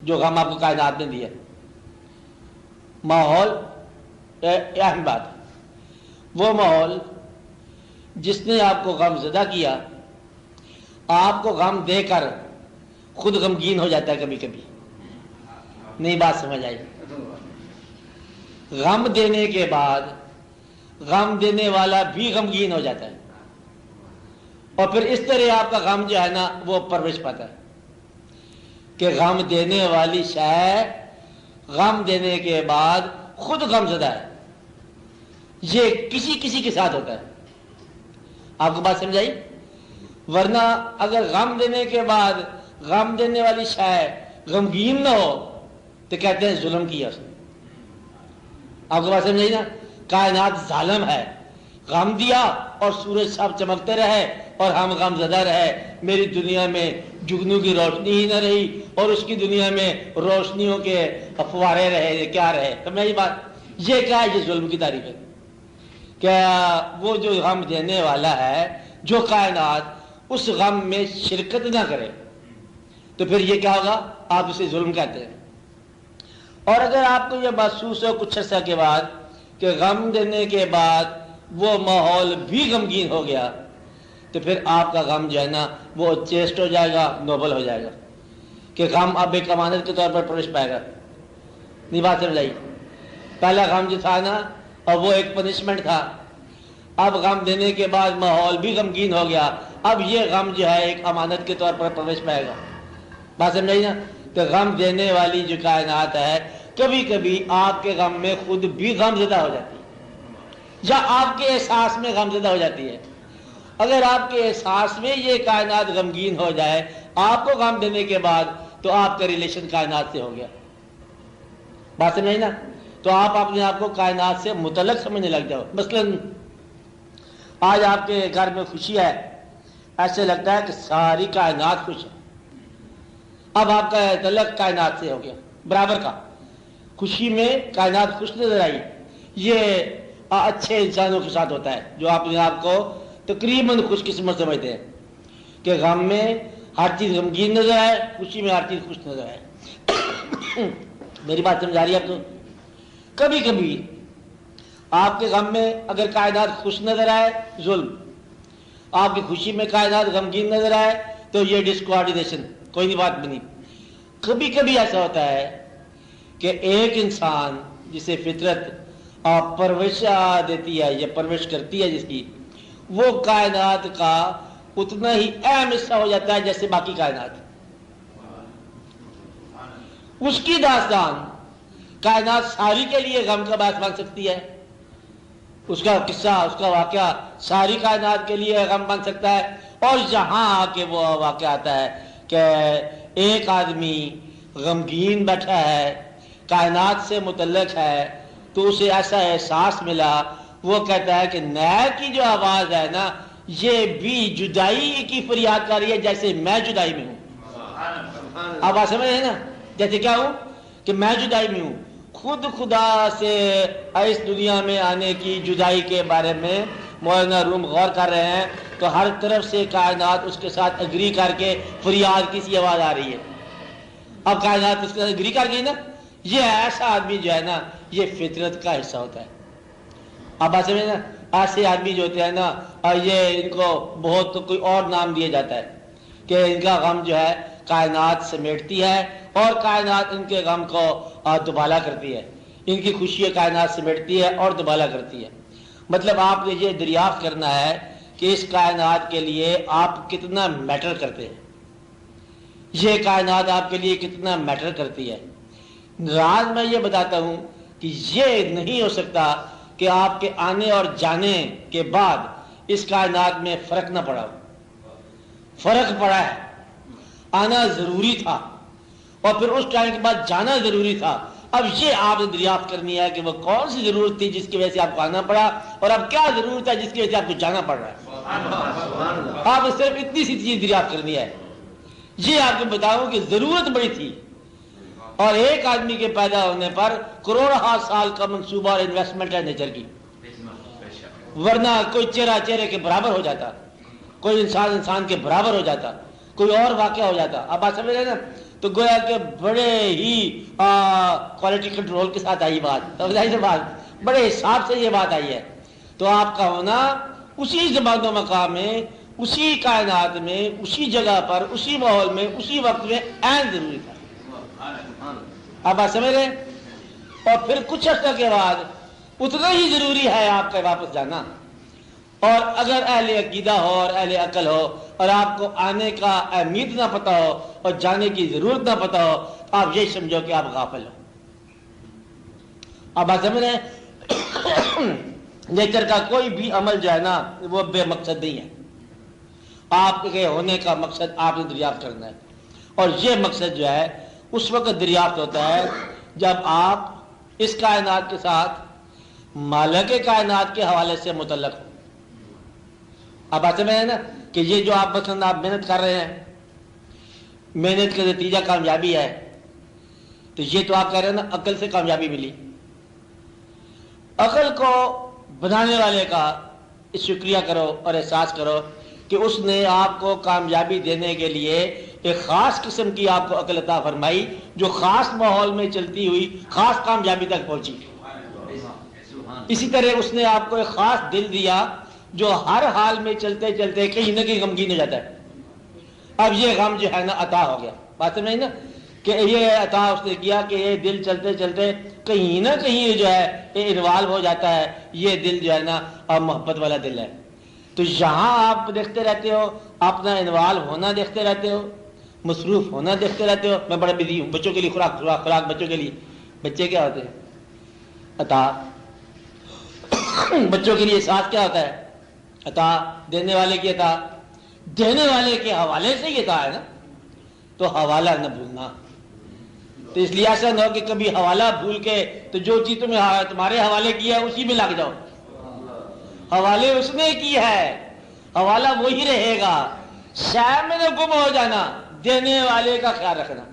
جو غم آپ کو کائنات نے دیا. ماحول اہم بات ہے. وہ ماحول جس نے آپ کو غم زدہ کیا، آپ کو غم دے کر خود غمگین ہو جاتا ہے کبھی کبھی. نہیں بات سمجھ آئی؟ غم دینے کے بعد غم دینے والا بھی غمگین ہو جاتا ہے، اور پھر اس طرح آپ کا غم جو ہے نا وہ پرورش پاتا ہے کہ غم دینے والی شے غم دینے کے بعد خود غم زدہ ہے. یہ کسی کے ساتھ ہوتا ہے. آپ کو بات سمجھ آئی؟ ورنہ اگر غم دینے کے بعد غم دینے والی شے غمگین نہ ہو تو کہتے ہیں ظلم کیا اس نے. آپ کو بات سمجھ آئی نا؟ کائنات ظالم ہے، غم دیا اور سورج صاحب چمکتے رہے اور ہم غم زدہ رہے. میری دنیا میں جگنو کی روشنی ہی نہ رہی اور اس کی دنیا میں روشنیوں کے فوارے رہے. کیا رہے؟ سمجھ آئی بات؟ یہ کیا ہے؟ یہ ظلم کی تعریف ہے. کیا وہ جو غم دینے والا ہے، جو کائنات اس غم میں شرکت نہ کرے تو پھر یہ کیا ہوگا؟ آپ اسے ظلم کہتے ہیں. اور اگر آپ کو یہ محسوس ہو کچھ عرصہ کے بعد کہ غم دینے کے بعد وہ ماحول بھی غمگین ہو گیا تو پھر آپ کا غم جو ہے نا وہ چیسٹ ہو جائے گا، نوبل ہو جائے گا کہ غم اب ایک امانت کے طور پر پرورش پائے گا. نہیں بات سمجھ آئی؟ پہلا غم جو تھا نا اور وہ ایک پنشمنٹ تھا، اب غم دینے کے بعد ماحول بھی غمگین ہو گیا، اب یہ غم جو ہے ایک امانت کے طور پر پرورش پائے گا. بات سمجھ آئی نا؟ تو غم دینے والی جو کائنات ہے کبھی کبھی آپ کے غم میں خود بھی غم زدہ ہو جاتی ہے یا آپ کے احساس میں غم زدہ ہو جاتی ہے. اگر آپ کے احساس میں یہ کائنات غمگین ہو جائے آپ کو غم دینے کے بعد تو آپ کا ریلیشن کائنات سے ہو گیا. بات سمجھ آئی نا؟ تو آپ اپنے آپ کو کائنات سے متعلق سمجھنے لگ جاؤ. مثلا آج آپ کے گھر میں خوشی ہے، ایسے لگتا ہے کہ ساری کائنات خوش ہے. اب آپ کا تعلق کائنات سے ہو گیا برابر کا. خوشی میں کائنات خوش نظر آئی. یہ اچھے انسانوں کے ساتھ ہوتا ہے جو اپنے آپ کو تقریباً خوش قسمت سمجھتے ہیں کہ غم میں ہر چیز غمگین نظر آئے، خوشی میں ہر چیز خوش نظر آئے. میری بات سمجھ آ رہی ہے آپ کو؟ کبھی کبھی آپ کے غم میں اگر کائنات خوش نظر آئے ظلم، آپ کی خوشی میں کائنات غمگین نظر آئے تو یہ ڈسکوارڈینیشن، کوئی نہیں بات بنی. کبھی کبھی ایسا ہوتا ہے کہ ایک انسان جسے فطرت پرورش دیتی ہے یا پرورش کرتی ہے جس کی، وہ کائنات کا اتنا ہی اہم حصہ ہو جاتا ہے جیسے باقی کائنات. اس کی داستان کائنات ساری کے لیے غم کا باعث بن سکتی ہے. اس کا قصہ، اس کا واقعہ ساری کائنات کے لیے غم بن سکتا ہے. اور یہاں آ کے وہ واقعہ آتا ہے کہ ایک آدمی غمگین بیٹھا ہے، کائنات سے متعلق ہے، تو اسے ایسا احساس ملا، وہ کہتا ہے کہ نیر کی جو آواز ہے نا یہ بھی جدائی کی فریاد کر رہی ہے جیسے میں جدائی میں ہوں. اب آپ سمجھ رہے ہیں نا؟ جیسے کیا ہوں کہ میں جدائی میں ہوں. خود خدا سے اس دنیا میں آنے کی جدائی کے بارے میں مولانا روم غور کر رہے ہیں تو ہر طرف سے کائنات اس کے ساتھ اگری کر کے فریاد کی سی آواز آ رہی ہے. اب کائنات اس کے ساتھ اگری کر گئی نا. یہ ایسا آدمی جو ہے نا یہ فطرت کا حصہ ہوتا ہے. اب بات سمجھے نا؟ ایسے آدمی جو ہوتے ہیں نا یہ ان کو بہت کوئی اور نام دیا جاتا ہے کہ ان کا غم جو ہے کائنات سمیٹتی ہے اور کائنات ان کے غم کو دوبالا کرتی ہے. ان کی خوشی کائنات سمیٹتی ہے اور دوبالا کرتی ہے. مطلب آپ نے یہ دریافت کرنا ہے کہ اس کائنات کے لیے آپ کتنا میٹر کرتے ہیں، یہ کائنات آپ کے لیے کتنا میٹر کرتی ہے. راز میں یہ بتاتا ہوں کہ یہ نہیں ہو سکتا کہ آپ کے آنے اور جانے کے بعد اس کائنات میں فرق نہ پڑا ہو. فرق پڑا ہے. آنا ضروری تھا اور پھر اس ٹائم کے بعد جانا ضروری تھا. اب یہ آپ نے دریافت کرنی ہے کہ وہ کون سی ضرورت تھی جس کی وجہ سے آپ کو آنا پڑا اور اب کیا ضرورت ہے جس کی وجہ سے آپ کو جانا پڑ رہا ہے. آپ صرف اتنی سی چیز دریافت کرنی ہے. یہ آپ کو بتاؤں کہ ضرورت بڑی تھی اور ایک آدمی کے پیدا ہونے پر کروڑوں سال کا منصوبہ اور انویسٹمنٹ ہے نیچر کی، ورنہ کوئی چہرہ چہرے کے برابر ہو جاتا، کوئی انسان انسان کے برابر ہو جاتا، کوئی اور واقعہ ہو جاتا. اب بات سمجھ رہے نا؟ تو گویا کہ بڑے ہی کوالٹی کنٹرول کے ساتھ آئی بات، ظاہر بات بڑے حساب سے یہ بات آئی ہے. تو آپ کا ہونا اسی زمان و مقام میں، اسی کائنات میں، اسی جگہ پر، اسی ماحول میں، اسی وقت میں عین ضروری تھا. آپ بات سمجھ رہے ہیں؟ اور پھر کچھ عرصہ کے بعد اتنا ہی ضروری ہے آپ کا واپس جانا. اور اگر اہل عقیدہ ہو اور اہل عقل ہو اور آپ کو آنے کا اہمیت نہ پتہ ہو اور جانے کی ضرورت نہ پتہ ہو تو آپ یہ سمجھو کہ آپ غافل ہو. آپ بات سمجھ رہے ہیں؟ نیچر کا کوئی بھی عمل جو ہے نا وہ بے مقصد نہیں ہے. آپ کے ہونے کا مقصد آپ نے دریافت کرنا ہے، اور یہ مقصد جو ہے اس وقت دریافت ہوتا ہے جب آپ اس کائنات کے ساتھ مالک کائنات کے حوالے سے متعلق ہو. اب بات میں ہے نا کہ یہ جو آپ مثلاً آپ محنت کر رہے ہیں، محنت کا نتیجہ کامیابی ہے، تو یہ تو آپ کہہ رہے ہیں نا عقل سے کامیابی ملی. عقل کو بنانے والے کا شکریہ کرو اور احساس کرو کہ اس نے آپ کو کامیابی دینے کے لیے ایک خاص قسم کی آپ کو عقل عطا فرمائی جو خاص ماحول میں چلتی ہوئی خاص کامیابی تک پہنچی. اسی طرح اس نے آپ کو ایک خاص دل دیا جو ہر حال میں چلتے چلتے کہیں نہ کہیں غمگین ہو جاتا ہے. اب یہ غم جو ہے نا عطا ہو گیا. بات سمجھ نا کہ یہ عطا اس نے کیا کہ یہ دل چلتے چلتے کہیں نہ کہیں جو ہے یہ انوالو ہو جاتا ہے. یہ دل جو ہے نا اب محبت والا دل ہے. تو یہاں آپ دیکھتے رہتے ہو، اپنا انوالو ہونا دیکھتے رہتے ہو، مصروف ہونا دیکھتے رہتے ہو. میں بڑا بزی ہوں، بچوں کے لیے خوراک بچوں کے لیے. بچے کیا ہوتے ہیں؟ عطا. بچوں کے لیے ساتھ کیا ہوتا ہے؟ عطا. دینے والے کی عطا، دینے والے کے حوالے سے یہ عطا ہے نا. تو حوالہ نہ بھولنا. تو اس لیے ایسا نہ ہو کہ کبھی حوالہ بھول کے تو جو چیز تمہارے حوالے کی ہے اسی میں لگ جاؤ. حوالے اس نے کی ہے، حوالہ وہی رہے گا. شاید میں نے گم ہو جانا، دینے والے کا خیال رکھنا.